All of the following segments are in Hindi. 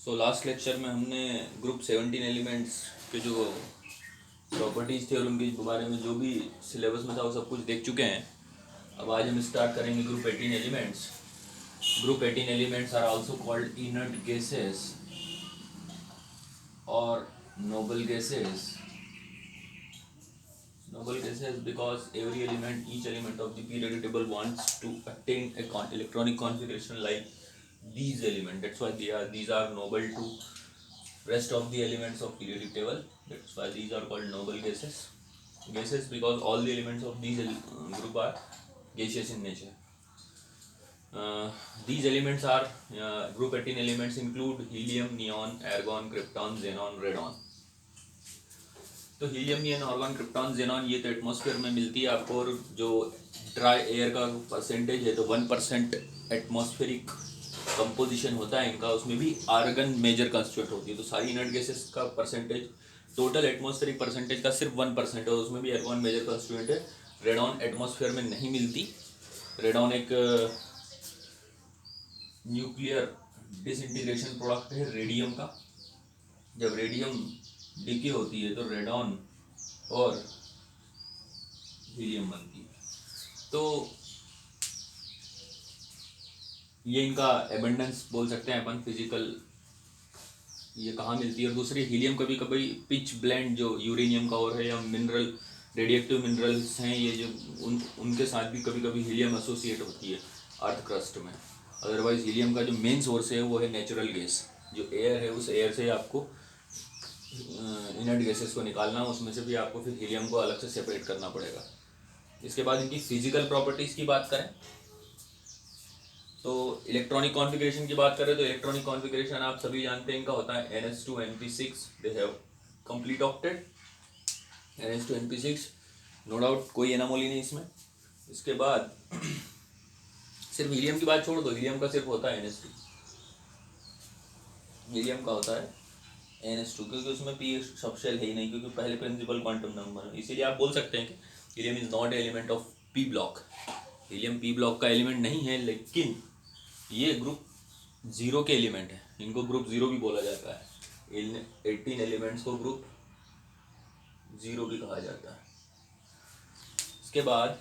लास्ट लेक्चर में हमने ग्रुप 17 एलिमेंट्स के जो प्रॉपर्टीज़ थे और उनके बारे में जो भी सिलेबस में था वो सब कुछ देख चुके हैं। अब आज हम स्टार्ट करेंगे group 18 elements. Group 18 elements are also called inert gases और noble gases. Noble gases because each element of the periodic table wants to attain a electronic configuration like these elements. That's why these are noble to rest of the elements of periodic table. That's why these are called noble gases. Gases because all the elements of these group are gaseous in nature. These elements are group 18 elements include helium, neon, argon, krypton, xenon, radon. तो हीलियम, नियन, आर्गन, क्रिप्टॉन, जेनॉन ये तो एटमॉस्फेयर में मिलती है आपको। और जो ड्राई एयर का परसेंटेज है तो 1% एटमॉस्फेरिक कंपोजिशन होता है इनका, उसमें भी आर्गन मेजर कंस्टिट्यूएंट होती है। तो सारी इनर्ट गैसेस का परसेंटेज टोटल एटमॉस्फेरिक परसेंटेज का सिर्फ 1% है और उसमें भी आर्गन मेजर कंस्टिट्यूएंट है। रेडॉन एटमॉस्फेयर में नहीं मिलती। रेडॉन एक न्यूक्लियर डिसइंटीग्रेशन प्रोडक्ट है रेडियम का। जब रेडियम डीके होती है तो रेडॉन और हीलियम बनती है। तो ये इनका एबंडेंस बोल सकते हैं अपन, फिजिकल ये कहाँ मिलती है। और दूसरी हीलियम कभी कभी पिच ब्लेंड जो यूरेनियम का और है या मिनरल रेडिएक्टिव मिनरल्स हैं ये जो उनके साथ भी कभी कभी हीलियम एसोसिएट होती है अर्थ क्रस्ट में। अदरवाइज हीलियम का जो मेन सोर्स है वो है नेचुरल गैस, जो एयर है उस एयर से आपको इनर्ट गैसेस को निकालना, उसमें से भी आपको फिर हीलियम को अलग से सेपरेट करना पड़ेगा। इसके बाद इनकी फिजिकल प्रॉपर्टीज़ की बात करें तो इलेक्ट्रॉनिक कॉन्फ़िगरेशन की बात करें तो इलेक्ट्रॉनिक कॉन्फ़िगरेशन आप सभी जानते हैं इनका होता है NH2 NP6। They have complete octet NH2 NP6, no doubt कोई एनामोली नहीं इसमें। इसके बाद सिर्फ हीलियम की बात छोड़ दो, हीलियम का सिर्फ होता है NH2, हीलियम का होता है NH2 क्योंकि उसमें पी सबशेल है ही नहीं, क्योंकि पहले प्रिंसिपल क्वांटम नंबर है। इसीलिए आप बोल सकते हैं कि helium is not element of P block. Helium P block का एलिमेंट नहीं है, लेकिन ये ग्रुप 0 के एलिमेंट है। इनको ग्रुप 0 भी बोला जाता है। 18 एलिमेंट्स को ग्रुप 0 भी कहा जाता है। इसके बाद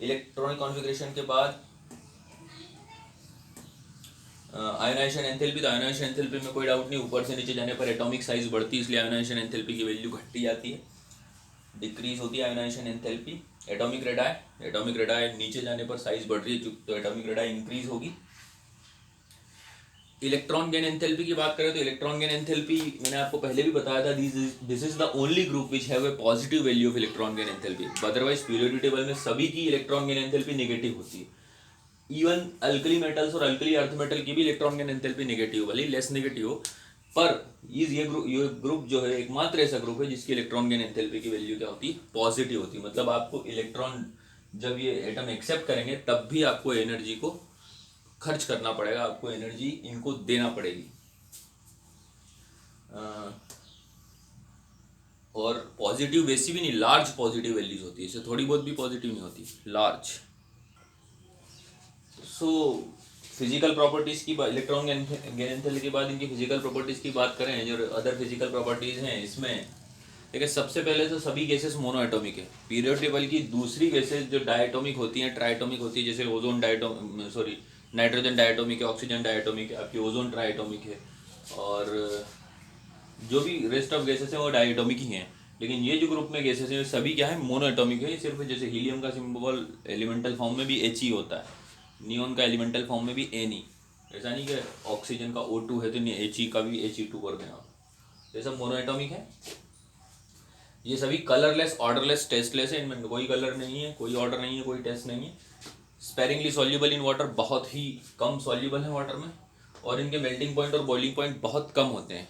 इलेक्ट्रॉनिक कॉन्फ़िगरेशन के बाद आयोनाइजेशन एंथैल्पी। तो आयोनाइजेशन एंथैल्पी में कोई डाउट नहीं, ऊपर से नीचे जाने पर एटॉमिक साइज बढ़ती है, इसलिए आयोनाइजेशन एंथैल्पी की वैल्यू घटती जाती है, डिक्रीज होती है आयोनाइजेशन एंथैल्पी। एटॉमिक रेडाई नीचे जाने पर साइज बढ़ रही है तो एटॉमिक रेडाई इंक्रीज होगी। इलेक्ट्रॉन गेन एंथैल्पी की बात करें तो इलेक्ट्रॉन गेन एंथैल्पी मैंने आपको पहले भी बताया था, this is the only group which have a positive value of electron gain enthalpy. Otherwise periodic table में सभी की इलेक्ट्रॉन गेन एंथैल्पी नेगेटिव होती है। इवन अल्कली मेटल्स और अल्कली अर्थ मेटल की भी इलेक्ट्रॉन गेन एंथैल्पी नेगेटिव, भले लेस नेगेटिव हो, पर ये ग्रुप जो है एकमात्र ऐसा ग्रुप है जिसकी इलेक्ट्रॉन गेन एंथैल्पी की वैल्यू क्या होती है, पॉजिटिव होती है। मतलब आपको इलेक्ट्रॉन जब ये एटम एक्सेप्ट करेंगे तब भी आपको एनर्जी को खर्च करना पड़ेगा, आपको एनर्जी इनको देना पड़ेगी। और पॉजिटिव वैसी भी नहीं, लार्ज पॉजिटिव वैल्यूज होती है, इससे थोड़ी बहुत भी पॉजिटिव नहीं होती, लार्ज। सो फिजिकल प्रॉपर्टीज़ की इलेक्ट्रॉन गेन एंथैल्पी के बाद इनकी फिजिकल प्रॉपर्टीज़ की बात करें, जो अदर फिजिकल प्रॉपर्टीज़ हैं इसमें देखिए, सबसे पहले तो सभी गैसेस मोनो एटॉमिक है। पीरियड टेबल की दूसरी गैसेस जो डायटोमिक होती हैं, ट्राइटोमिक होती है, जैसे ओजोन नाइट्रोजन डायटोमिक है, ऑक्सीजन डायटोमिक है, आपकी ओजोन ट्राइटोमिक है, और जो भी रेस्ट ऑफ गैसेस हैं वो डायटोमिक ही हैं। लेकिन ये जो ग्रुप में गैसेस हैं सभी क्या है, मोनो एटॉमिक है। सिर्फ जैसे हीलियम का सिंबल एलिमेंटल फॉर्म में भी He होता है, नियोन का एलिमेंटल फॉर्म में भी Ne। ऐसा नहीं कि ऑक्सीजन का O2 है तो He का भी He2 कर दें आप, ये सब मोनो एटॉमिक है। ये सभी कलरलेस, ऑर्डरलेस, टेस्टलेस है, इनमें कोई कलर नहीं है, कोई ऑर्डर नहीं है, कोई टेस्ट नहीं है। स्पेरिंगली सॉल्यूबल इन वाटर, बहुत ही कम सॉल्यूबल है वाटर में, और इनके मेल्टिंग पॉइंट और बॉइलिंग पॉइंट बहुत कम होते हैं।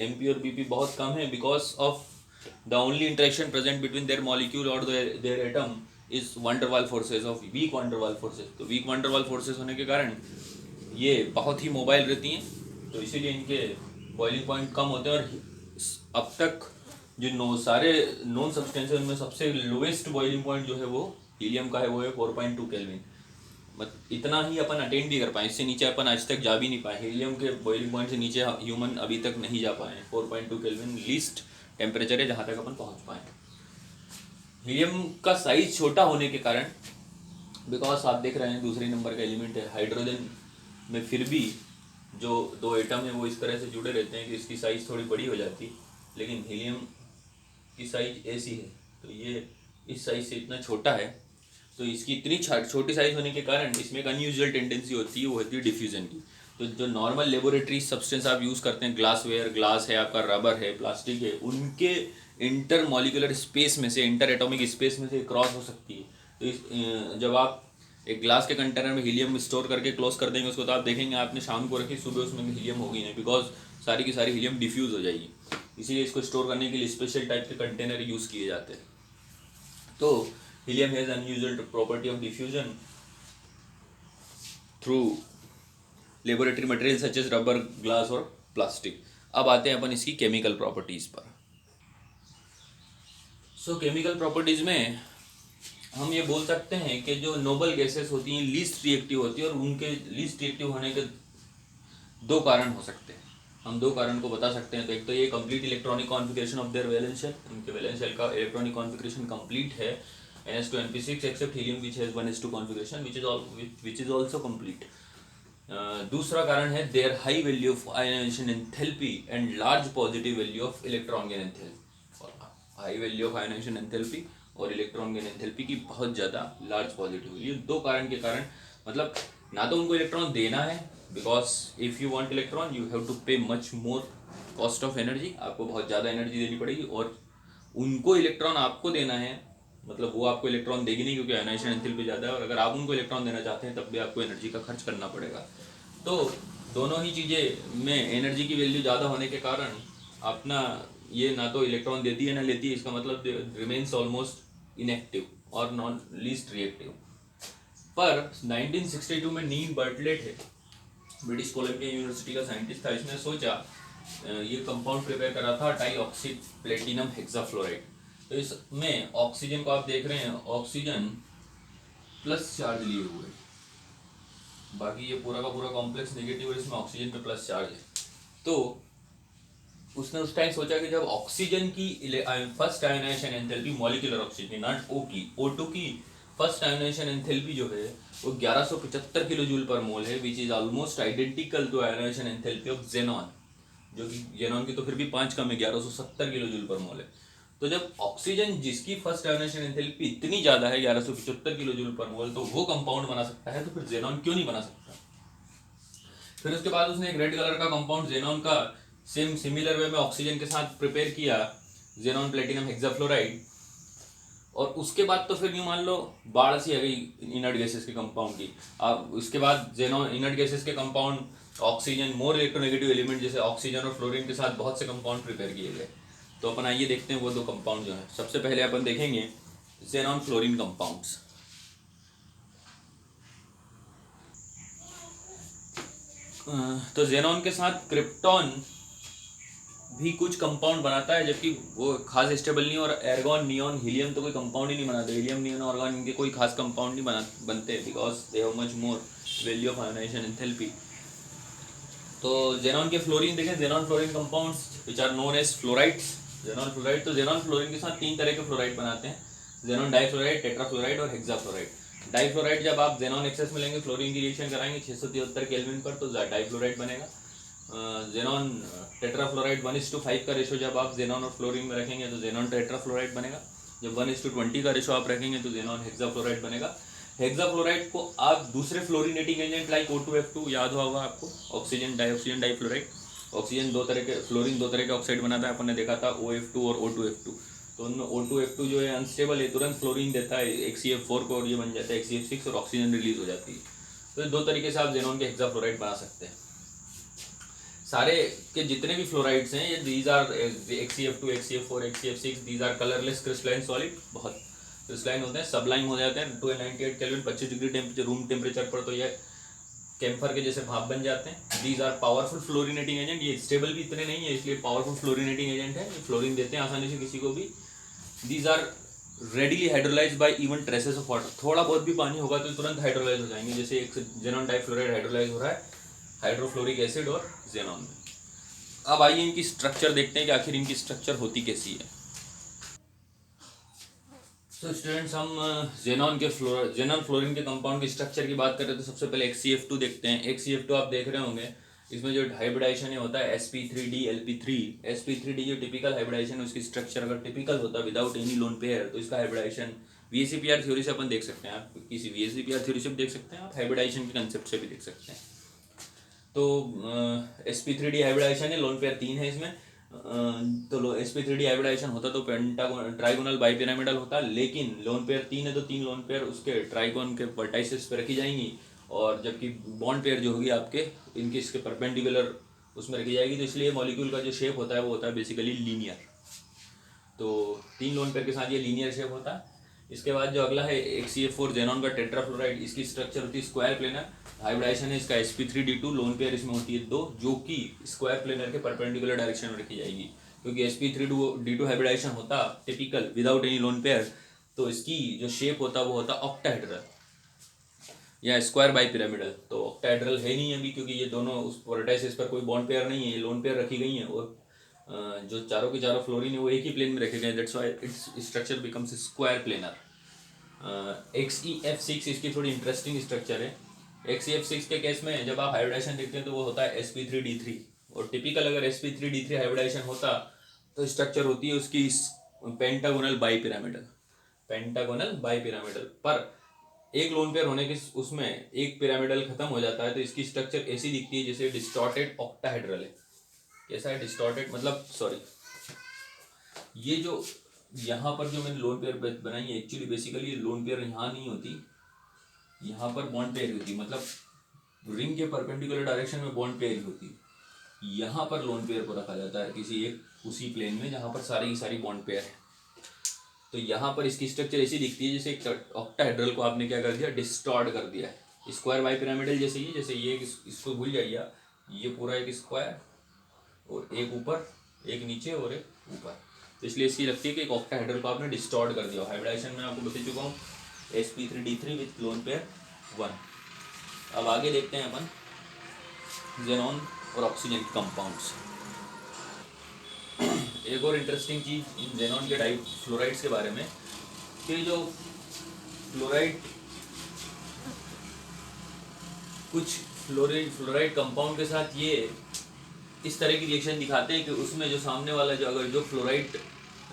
MP और BP बहुत कम है because of the only interaction present between their molecule और their atom is van der Waals forces of weak van der Waals forces. तो वीक वंडरवाल फोर्सेज होने के कारण ये बहुत ही मोबाइल रहती हैं, तो इसीलिए इनके बॉइलिंग पॉइंट कम होते हैं। और अब तक जो सारे नॉन सब्सटेंसेस में सबसे लोएस्ट बॉइलिंग पॉइंट जो है वो हीलियम का है, वो है 4.2 केल्विन। इतना ही अपन अटेंड भी कर पाए, इससे नीचे अपन आज तक जा भी नहीं पाए। हीलियम के बॉइलिंग पॉइंट से नीचे ह्यूमन अभी तक नहीं जा पाए। 4.2 केल्विन लीस्ट टेम्परेचर है जहाँ तक अपन पहुँच पाए। हीलियम का साइज छोटा होने के कारण, बिकॉज आप देख रहे हैं दूसरे नंबर का एलिमेंट है, हाइड्रोजन में फिर भी जो दो एटम है वो इस तरह से जुड़े रहते हैं कि इसकी साइज़ थोड़ी बड़ी हो जाती है, लेकिन हीलियम की साइज ऐसी है तो ये इस साइज से इतना छोटा है। तो इसकी इतनी छोटी साइज होने के कारण इसमें एक अनयूजुअल टेंडेंसी होती है, वो होती है डिफ्यूजन की। तो जो नॉर्मल लेबोरेटरी सब्सटेंस आप यूज़ करते हैं, ग्लासवेयर, ग्लास है आपका, रबर है, प्लास्टिक है, उनके इंटर मॉलिकुलर स्पेस में से, इंटर एटॉमिक स्पेस में से क्रॉस हो सकती है। तो जब आप एक ग्लास के कंटेनर में हीलियम स्टोर करके क्लोज कर देंगे उसको, तो आप देखेंगे आपने शाम को रखी, सुबह उसमें हीलियम होगी नहीं, बिकॉज सारी की सारी हीलियम डिफ्यूज हो जाएगी। इसीलिए इसको स्टोर करने के लिए स्पेशल टाइप के कंटेनर यूज़ किए जाते हैं। तो helium has unusual property of diffusion through laboratory material such as rubber, glass और प्लास्टिक। अब आते हैं अपन इसकी केमिकल प्रॉपर्टीज़ पर। सो केमिकल प्रॉपर्टीज़ में हम ये बोल सकते हैं कि जो नोबल गैसेस होती हैं लीस्ट रिएक्टिव होती है, और उनके लीस्ट रिएक्टिव होने के दो कारण हो सकते हैं। हम दो कारण को बता सकते हैं। तो एक तो ये complete electronic configuration of their valence shell, उनके वैलेंस शेल का इलेक्ट्रॉनिक कॉन्फ़िगरेशन कंप्लीट है, NH2 except helium which has 1s2 configuration which is also complete. दूसरा कारण है their high value of ionisation enthalpy and large positive value of electron gain enthalpy. High value of ionisation enthalpy और इलेक्ट्रॉन गेन एंथैल्पी की बहुत ज़्यादा लार्ज पॉजिटिव, ये दो कारण के कारण, मतलब ना तो उनको इलेक्ट्रॉन देना है, because if you want electron you have to pay much more cost of energy, आपको बहुत ज़्यादा एनर्जी देनी पड़ेगी, और उनको इलेक्ट्रॉन आपको देना है, मतलब वो आपको इलेक्ट्रॉन देगी नहीं क्योंकि आयनाइजेशन एंथैल्पी ज़्यादा है, और अगर आप उनको इलेक्ट्रॉन देना चाहते हैं तब भी आपको एनर्जी का खर्च करना पड़ेगा। तो दोनों ही चीज़ें में एनर्जी की वैल्यू ज़्यादा होने के कारण अपना ये ना तो इलेक्ट्रॉन देती है ना लेती है, इसका मतलब रिमेन्स ऑलमोस्ट इनएक्टिव और नॉन लीस्ट रिएक्टिव। पर 1962 में नील बर्टलेट है, ब्रिटिश कोलंबिया यूनिवर्सिटी का साइंटिस्ट था, इसने सोचा, ये कंपाउंड प्रिपेयर करा था डाइऑक्सी प्लेटिनम हेक्साफ्लोराइड। तो इसमें ऑक्सीजन को आप देख रहे हैं, ऑक्सीजन प्लस चार्ज लिए हुए, बाकी ये पूरा का पूरा कॉम्प्लेक्स नेगेटिव और इसमें ऑक्सीजन पे प्लस चार्ज है। तो उसने उस टाइम सोचा कि जब ऑक्सीजन की first ionization enthalpy, molecular oxygen not O की, O2 की फर्स्ट आयोनाइजेशन एंथैल्पी जो है वो 1175 किलो जूल पर मोल है, which is almost identical to ionisation enthalpy of xenon, जो कि जेनॉन की तो फिर भी 5 कम है, 1170 किलो जूल पर मोल है। तो जब ऑक्सीजन जिसकी फर्स्ट आयोनाइजेशन एंथैल्पी इतनी ज़्यादा है 1175 किलो जूल पर मोल, तो वो कंपाउंड बना सकता है, तो फिर जेनॉन क्यों नहीं बना सकता। फिर उसके बाद उसने एक रेड कलर का कंपाउंड जेनॉन का सेम सिमिलर वे में ऑक्सीजन के साथ प्रिपेयर किया, जेनॉन प्लेटिनम हेक्साफ्लोराइड, और उसके बाद तो फिर यूँ मान लो बाढ़ सी आ गई इनर्ट गैसेस के कंपाउंड की। अब उसके बाद जेनॉन इनर्ट गैसेस के compound oxygen more electronegative element जैसे ऑक्सीजन और फ्लोरीन के साथ बहुत से कंपाउंड प्रिपेयर किए गए। तो अपन आइए देखते हैं वो दो कंपाउंड जो हैं। सबसे पहले अपन देखेंगे जेनॉन फ्लोरीन कंपाउंड्स। तो जेनॉन के साथ क्रिप्टॉन भी कुछ कंपाउंड बनाता है, जबकि वो खास स्टेबल नहीं, और एर्गॉन, नियॉन, हीलियम तो कोई कंपाउंड ही नहीं बनाते। हीलियम, नियॉन, आर्गॉन इनके कोई खास कंपाउंड नहीं बनते, because they have much more value of ionisation enthalpy. तो जेनॉन के फ्लोरीन देखें, xenon fluorine compounds which are known as fluorides. Xenon fluoride, तो जेनॉन फ्लोरीन के साथ 3 तरह के फ्लोराइड बनाते हैं, जेनॉन डाइफ्लोराइड, टेट्राफ्लोराइड और हेक्साफ्लोराइड। डाइफ्लोराइड जब आप जेनॉन एक्सेस में लेंगे, फ्लोरीन की रिएक्शन कराएंगे 673 केल्विन पर, तो डाइफ्लोराइड बनेगा। जेनॉन टेट्राफ्लोराइड 1:5 का रेशो जब आप जेनॉन और फ्लोरीन में रखेंगे तो जेनॉन टेट्राफ्लोराइड बनेगा। जब 1:20 का रेशो आप रखेंगे तो जेनॉन हेक्साफ्लोराइड बनेगा। हेक्साफ्लोराइड को आप दूसरे फ्लोरिनेटिंग एजेंट लाइक O2F2 याद होगा आपको, ऑक्सीजन डाइफ्लोराइड, ऑक्सीजन 2 तरह के, फ्लोरीन 2 तरह के ऑक्साइड बनाता है, अपन ने देखा था OF2 और O2F2। तो उनमें O2F2 जो है अनस्टेबल है, तुरंत फ्लोरीन देता है HCF4 को, और ये बन जाता है HCF6 और ऑक्सीजन रिलीज हो जाती है। तो 2 तरीके से आप जेनॉन के हेक्साफ्लोराइड बना सकते हैं। सारे के जितने भी फ्लोराइड्स हैं ये these are HCF2, HCF4, HCF6, these are colourless crystalline solid, बहुत क्रिस्टलाइन होते हैं, सबलाइम हो जाते हैं 298 kelvin 25 degree temperature room temperature पर, तो ये कैम्फर के जैसे भाप बन जाते हैं। These are powerful fluorinating agent, ये स्टेबल भी इतने नहीं है इसलिए पावरफुल फ्लोरिनेटिंग एजेंट है, ये फ्लोरीन देते हैं आसानी से किसी को भी। These are readily hydrolyse by even traces of water, थोड़ा बहुत भी पानी होगा तो तुरंत हाइड्रोलाइज हो जाएंगे, जैसे एक जेनॉन डाइफ्लोराइड हाइड्रोलाइज हो रहा है हाइड्रोफ्लोरिक एसिड और जेनॉन में। अब आइए इनकी स्ट्रक्चर देखते हैं कि आखिर इनकी स्ट्रक्चर होती कैसी है। तो स्टूडेंट्स हम जेनॉन के जेनॉन फ्लोरीन के कंपाउंड की स्ट्रक्चर की बात करें तो सबसे पहले HCF2 देखते हैं। HCF2 आप देख रहे होंगे, इसमें जो हाइब्रिडाइजेशन होता है sp3d lp3। sp3d जो टिपिकल हाइब्रिडाइजेशन है उसकी स्ट्रक्चर अगर टिपिकल होता है विदाउट एनी लोन पेयर तो इसका हाइब्रिडाइजेशन VSEPR थ्योरी से अपन देख सकते हैं, आप किसी VSEPR थ्योरी से भी देख सकते हैं, आप हाइब्रिडाइजेशन के कंसेप्ट से भी देख सकते हैं। तो sp3d हाइब्रिडाइजेशन है, लोन पेयर 3 है इसमें। तो sp3d हाइब्रिडाइजेशन होता तो पेंटागोन ट्राइगोनल बाइपिरामिडल होता, लेकिन लोन पेयर 3 है तो 3 लोन पेयर उसके ट्राइगोन के वर्टाइसेस पे रखी जाएंगी, और जबकि बॉन्ड पेयर जो होगी आपके इनके इसके परपेंडिकुलर उसमें रखी जाएगी। तो इसलिए मॉलिक्यूल का जो शेप होता है वो होता है बेसिकली लीनियर। तो 3 लोन पेयर के साथ ये लीनियर शेप होता है। इसके बाद जो अगला है HCF4 जेनॉन का टेट्राफ्लोराइड, इसकी स्ट्रक्चर होती है स्क्वायर प्लेनर। हाइब्रिडाइजेशन है इसका sp3d2, लोन पेयर इसमें होती है 2 जो कि स्क्वायर प्लेनर के परपेंडिकुलर डायरेक्शन में रखी जाएगी। क्योंकि sp3d2 हाइब्रिडाइजेशन होता typical without any lone pair, तो इसकी जो शेप होता वो होता ऑक्टाहेड्रल या स्क्वायर बाई पिरामिडल। तो ऑक्टाहेड्रल है नहीं अभी, क्योंकि ये दोनों उस वर्टाइसेस पर कोई बॉन्ड पेयर नहीं है, लोन पेयर रखी गई हैं, और जो चारों के चारों फ्लोरीन है वो एक ही प्लेन में रखे गए, that's why its structure becomes square planar. XEF6 इसकी थोड़ी इंटरेस्टिंग स्ट्रक्चर है। XEF6 के केस में जब आप हाइब्रिडाइजेशन देखते हैं तो वो होता है sp3d3, और टिपिकल अगर sp3d3 हाइब्रिडाइजेशन होता तो स्ट्रक्चर होती है उसकी पेंटागोनल बाइपिरामिडल। पेंटागोनल बाइपिरामिडल पर एक लोन पेयर होने के उसमें एक पिरामिडल खत्म हो जाता है, तो इसकी स्ट्रक्चर ऐसी दिखती है जैसे डिस्टॉर्टेड ऑक्टाहेड्रल है। कैसा है डिस्टॉर्टेड, मतलब सॉरी, ये जो यहाँ पर जो मैंने लोन पेयर बनाई है एक्चुअली बेसिकली ये लोन पेयर यहाँ नहीं होती, यहाँ पर बॉन्ड पेयर होती, मतलब रिंग के परपेंडिकुलर डायरेक्शन में बॉन्ड पेयर होती, यहाँ पर लोन पेयर को रखा जाता है किसी एक उसी प्लेन में जहाँ पर सारी की सारी बॉन्ड पेयर है। तो यहाँ पर इसकी स्ट्रक्चर ऐसी दिखती है जैसे ऑक्टाहेड्रल को आपने क्या कर दिया, डिस्टॉर्ट कर दिया है, स्क्वायर बाई पिरामिडल जैसे ही, जैसे ये इसको भूल जाइए, ये पूरा एक स्क्वायर और एक ऊपर एक नीचे और एक ऊपर, तो इसलिए इसकी लगती है कि एक ऑक्टाहेड्रल को आपने डिस्टॉर्ट कर दिया। हाइब्रिडाइजेशन में आपको बता चुका हूँ sp3d3 विथ लोन पेयर 1। अब आगे देखते हैं अपन जेनॉन और ऑक्सीजन के कंपाउंड्स। एक और इंटरेस्टिंग चीज़ इन जेनॉन के डाई फ्लोराइड्स के बारे में कि जो फ्लोराइड कुछ फ्लोराइड कंपाउंड के साथ ये इस तरह की रिएक्शन दिखाते हैं कि उसमें जो सामने वाला जो अगर जो फ्लोराइड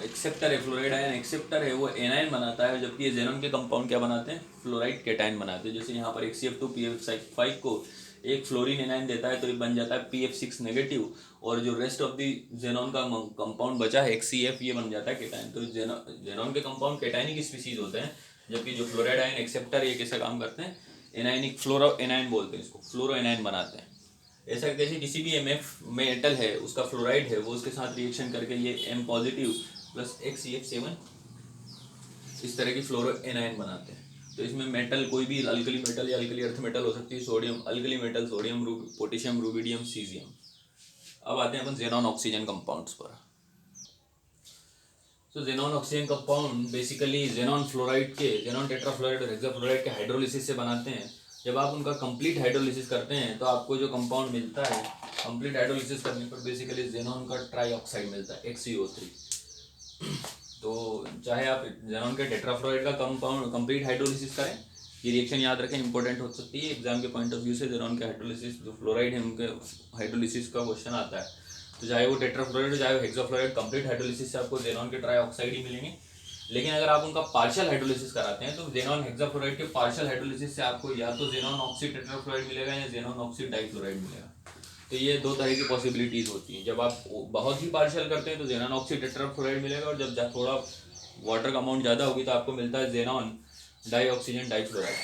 एक्सेप्टर है, फ्लोराइड आयन एक्सेप्टर है, वो एनायन बनाता है, जबकि ये जेनॉन के कंपाउंड क्या बनाते हैं, फ्लोराइड केटायन बनाते हैं। जैसे यहाँ पर HCF2 PF5 को एक फ्लोरीन एनायन देता है तो ये बन जाता है PF6 नेगेटिव, और जो रेस्ट ऑफ द जेनॉन का कंपाउंड बचा है HCF, ये बन जाता है केटायन। तो जेनॉन के कंपाउंड केटायनिक स्पीसीज होते हैं, जबकि जो फ्लोराइड आयन एक्सेप्टर ये कैसा काम करते हैं, एनायनिक फ्लोरो एनायन बोलते हैं इसको, फ्लोरो एनायन बनाते हैं। ऐसा कैसे किसी भी MF मेटल है उसका फ्लोराइड है वो उसके साथ रिएक्शन करके ये M पॉजिटिव प्लस XCF7 इस तरह की फ्लोरो एनायन बनाते हैं। तो इसमें मेटल कोई भी अल्कली मेटल या अल्कली अर्थ मेटल हो सकती है, sodium alkali metal, sodium potassium rubidium caesium. अब आते हैं अपन जेनॉन ऑक्सीजन कंपाउंड्स पर। तो xenon oxygen compound basically xenon fluoride के, जेनॉन टेट्राफ्लोराइड और हेक्साफ्लोराइड के हाइड्रोलिसिस से बनाते हैं। जब आप उनका कंप्लीट हाइड्रोलिसिस करते हैं तो आपको जो कंपाउंड मिलता है, कंप्लीट हाइड्रोलिसिस करने पर बेसिकली जेनॉन का ट्राईऑक्साइड मिलता है XeO3। तो चाहे आप जेनॉन के टेट्राफ्लोराइड का कंपाउंड कंप्लीट हाइड्रोलिसिस करें, ये रिएक्शन याद रखें, इंपॉर्टेंट हो सकती है एग्जाम के पॉइंट ऑफ व्यू से। जेनॉन के हाइड्रोलिसिस जो फ्लोराइड है उनके हाइड्रोलिसिस का क्वेश्चन आता है, तो चाहे वो टेट्राफ्लोराइड हो चाहे वो हेक्साफ्लोराइड, कंप्लीट हाइड्रोलिसिस से आपको जेनॉन के ट्राईऑक्साइड ही मिलेंगे। लेकिन अगर आप उनका पार्शियल हाइड्रोलिसिस कराते हैं तो जेनॉन हेक्साफ्लोराइड के पार्शियल हाइड्रोलिसिस से आपको या तो जेनॉन ऑक्सी टेट्राफ्लोराइड मिलेगा या जेनॉन ऑक्सी डाइफ्लोराइड मिलेगा। तो ये दो तरह की पॉसिबिलिटीज होती हैं। जब आप बहुत ही पार्शियल करते हैं तो जेनॉन ऑक्सी टेट्राफ्लोराइड मिलेगा, और जब थोड़ा वाटर का अमाउंट ज़्यादा होगी तो आपको मिलता है जेनॉन डाइऑक्सीजन डाइफ्लोराइड।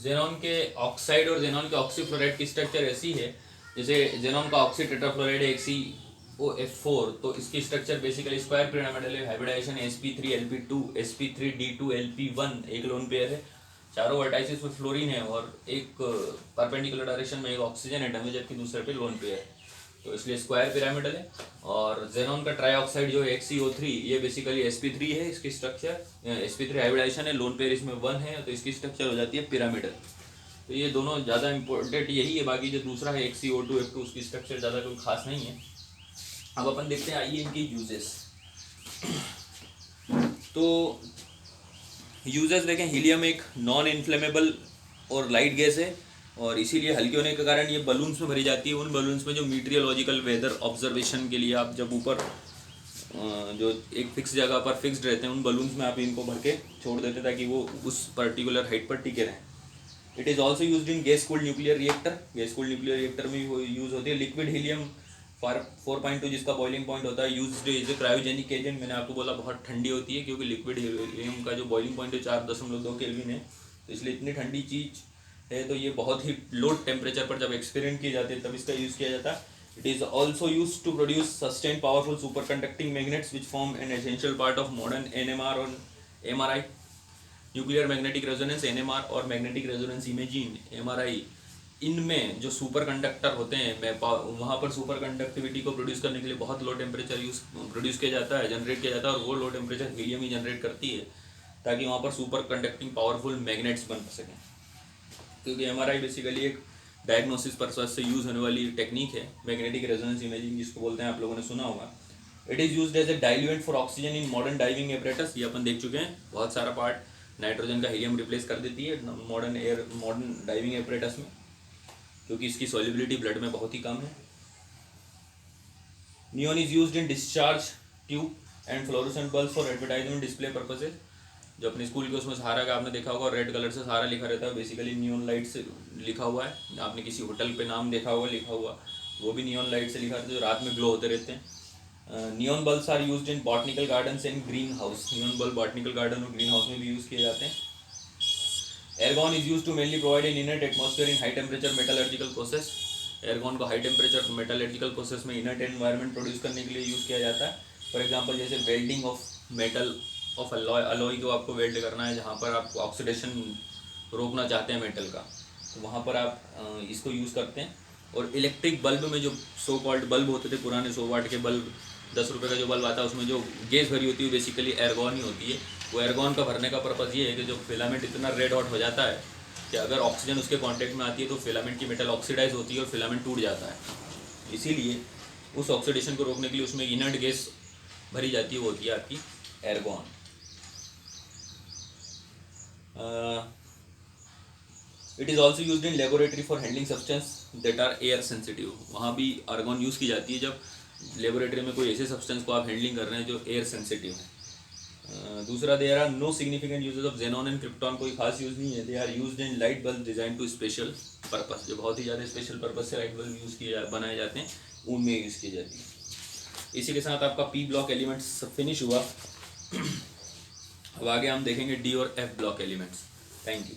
जेनॉन के ऑक्साइड और जेनॉन के ऑक्सीफ्लोराइड की स्ट्रक्चर ऐसी है, जैसे जेनॉन का ऑक्सी टेट्राफ्लोराइड है XeOF4, तो इसकी स्ट्रक्चर बेसिकली स्क्वायर पिरामिडल है। हाइब्रिडाइजेशन है sp3lp2 sp3d2lp1, एक लोन पेयर है, चारों वर्टाइसिस में फ्लोरीन है और एक परपेंडिकुलर डायरेक्शन में एक ऑक्सीजन एटम है, जबकि दूसरे पे लोन पेयर है। तो इसलिए स्क्वायर पिरामिडल है। और जेनॉन का ट्राईऑक्साइड जो है XeO3, ये बेसिकली sp3 है, इसकी स्ट्रक्चर sp3 हाइब्रिडाइजेशन है, लोन पेयर इसमें 1 है, तो इसकी स्ट्रक्चर हो जाती है पिरामिडल। तो ये दोनों ज़्यादा इंपॉर्टेंट यही है, बाकी जो दूसरा है XeO2 F2 उसकी स्ट्रक्चर ज़्यादा कोई खास नहीं है। अब अपन देखते हैं आइए इनकी यूजेस। तो यूजेस देखें, हीलियम एक नॉन इन्फ्लेमेबल और लाइट गैस है, और इसीलिए हल्के होने के कारण ये बलून्स में भरी जाती है। उन बलून्स में जो मीटियोलॉजिकल वेदर ऑब्जर्वेशन के लिए आप जब ऊपर जो एक फिक्स जगह पर फिक्स्ड रहते हैं, उन बलून्स में आप इनको भर के छोड़ देते ताकि वो उस पर्टिकुलर हाइट पर टिके रहें। It is also use in gas cooled nuclear reactor. Gas cooled nuclear reactor में वो यूज़ होती है। लिक्विड हीलियम 4.2 जिसका बॉइलिंग पॉइंट होता है, used is a cryogenic agent. मैंने आपको बोला बहुत ठंडी होती है, क्योंकि लिक्विड हीलियम का जो बॉइलिंग पॉइंट है 4.2 केल्विन है, तो इसलिए इतनी ठंडी चीज़ है। तो ये बहुत ही लो टेम्परेचर पर जब एक्सपेरिमेंट किए जाते हैं तब इसका यूज़ किया जाता है। It is also use to produce sustain powerful superconducting magnets which form an essential part of modern NMR और MRI। Nuclear magnetic resonance NMR और मैग्नेटिक रेजोनेंस इमेजिंग MRI, इनमें जो सुपर कंडक्टर होते हैं वहाँ पर सुपर कंडक्टिविटी को प्रोड्यूस करने के लिए बहुत लो टेम्परेचर प्रोड्यूस किया जाता है, जनरेट किया जाता है, और वो लो टेम्परेचर हीलियम ही जनरेट करती है ताकि वहाँ पर सुपर कंडक्टिंग पावरफुल मैग्नेट्स बन सकें। क्योंकि MRI बेसिकली एक डायग्नोसिस पर्पस से यूज़ होने वाली टेक्निक है, मैग्नेटिक रेजोनेंस इमेजिंग जिसको बोलते हैं, आप लोगों ने सुना होगा। It is used as a diluent for oxygen in modern diving apparatus. ये अपन देख चुके हैं, बहुत सारा पार्ट नाइट्रोजन का हीलियम रिप्लेस कर देती है मॉडर्न डाइविंग एपरेटस में, क्योंकि इसकी सॉल्युबिलिटी ब्लड में बहुत ही कम है। Neon is used in discharge tube and fluorescent bulb for advertisement display purposes. जो अपने स्कूल के उसमें सहारा का आपने देखा होगा, रेड कलर से सहारा लिखा रहता है, बेसिकली नियॉन लाइट से लिखा हुआ है। आपने किसी होटल पे नाम देखा होगा लिखा हुआ, वो भी नियॉन लाइट से लिखा रहता है, जो रात में ग्लो होते रहते हैं। Neon bulbs are used in botanical gardens and green house. Neon bulb botanical garden और ग्रीन हाउस में भी यूज़ किए जाते हैं। Argon is use to mainly provide in inert atmosphere in high temperature metallurgical process. Argon को हाई टेम्परेचर मेटलर्जिकल प्रोसेस में इनर्ट एनवायरनमेंट प्रोड्यूस करने के लिए यूज़ किया जाता है। फॉर एग्जांपल जैसे welding of metal of alloy को आपको वेल्ड करना है, जहाँ पर आप ऑक्सीडेशन रोकना चाहते हैं मेटल का, तो वहाँ पर आप इसको यूज़ करते हैं। और इलेक्ट्रिक बल्ब में जो सो कॉल्ड बल्ब होते थे पुराने 100 वाट के बल्ब, 10 रुपये का जो बल्ब आता है, उसमें जो गैस भरी होती है बेसिकली एर्गॉन ही होती है। वो एर्गॉन का भरने का पर्पज़ ये है कि जो फिलामेंट इतना रेड हॉट हो जाता है कि अगर ऑक्सीजन उसके कांटेक्ट में आती है तो फिलामेंट की मेटल ऑक्सीडाइज होती है और फिलामेंट टूट जाता है। इसीलिए उस ऑक्सीडेशन को रोकने के लिए उसमें इनर्ट गैस भरी जाती है, वो होती है आपकी argon. It is also use in laboratory for handling substance that are air sensitive. वहाँ भी आर्गॉन यूज़ की जाती है जब लेबोरेटरी में कोई ऐसे सब्सटेंस को आप हैंडलिंग कर रहे हैं जो एयर सेंसिटिव है। दूसरा, there are no significant uses of xenon and krypton. कोई खास यूज़ नहीं है। They are used in light bulb design to special purpose. जो बहुत ही ज़्यादा स्पेशल पर्पस से लाइट बल्ब बनाए जाते हैं, उनमें यूज़ की जाती है। इसी के साथ आपका P ब्लॉक एलिमेंट्स फिनिश हुआ। अब आगे हम देखेंगे D और F block elements. Thank you.